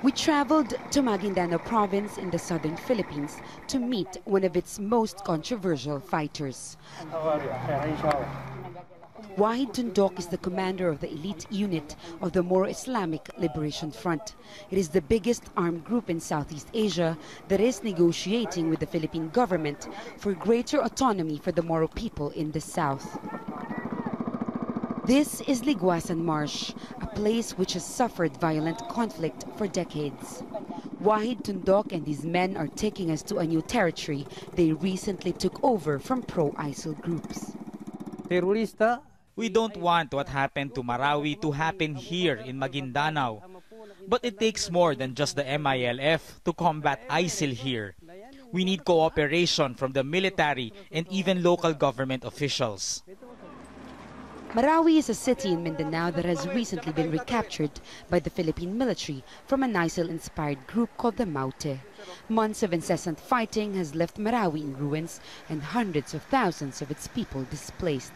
We traveled to Maguindanao province in the southern Philippines to meet one of its most controversial fighters. Wahid Tundok is the commander of the elite unit of the Moro Islamic Liberation Front. It is the biggest armed group in Southeast Asia that is negotiating with the Philippine government for greater autonomy for the Moro people in the south. This is Liguasan Marsh, a place which has suffered violent conflict for decades. Wahid Tundok and his men are taking us to a new territory they recently took over from pro-ISIL groups. We don't want what happened to Marawi to happen here in Maguindanao. But it takes more than just the MILF to combat ISIL here. We need cooperation from the military and even local government officials. Marawi is a city in Mindanao that has recently been recaptured by the Philippine military from an ISIL-inspired group called the Maute. Months of incessant fighting has left Marawi in ruins and hundreds of thousands of its people displaced.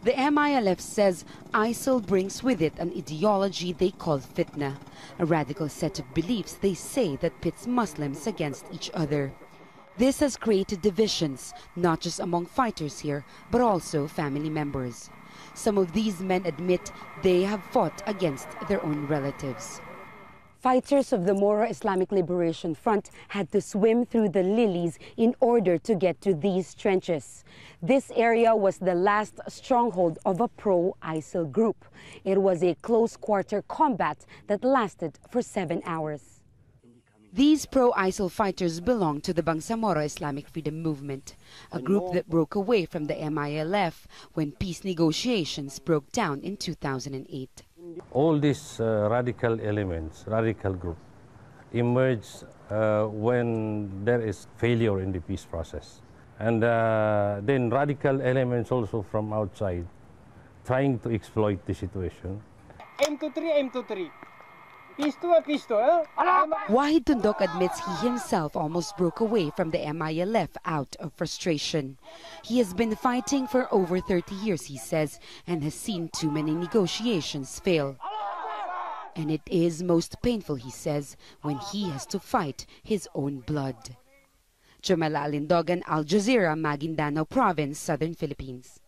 The MILF says ISIL brings with it an ideology they call fitna, a radical set of beliefs they say that pits Muslims against each other. This has created divisions, not just among fighters here, but also family members. Some of these men admit they have fought against their own relatives. Fighters of the Moro Islamic Liberation Front had to swim through the lilies in order to get to these trenches. This area was the last stronghold of a pro-ISIL group. It was a close-quarter combat that lasted for 7 hours. These pro-ISIL fighters belong to the Moro Islamic Freedom Movement, a group that broke away from the MILF when peace negotiations broke down in 2008. All these radical elements, radical group, emerge when there is failure in the peace process. And then radical elements also from outside trying to exploit the situation. M23. Wahid Tundok admits he himself almost broke away from the MILF out of frustration. He has been fighting for over 30 years, he says, and has seen too many negotiations fail. And it is most painful, he says, when he has to fight his own blood. Jamela, Alindogan, Jazeera, Maguindanao Province, Southern Philippines.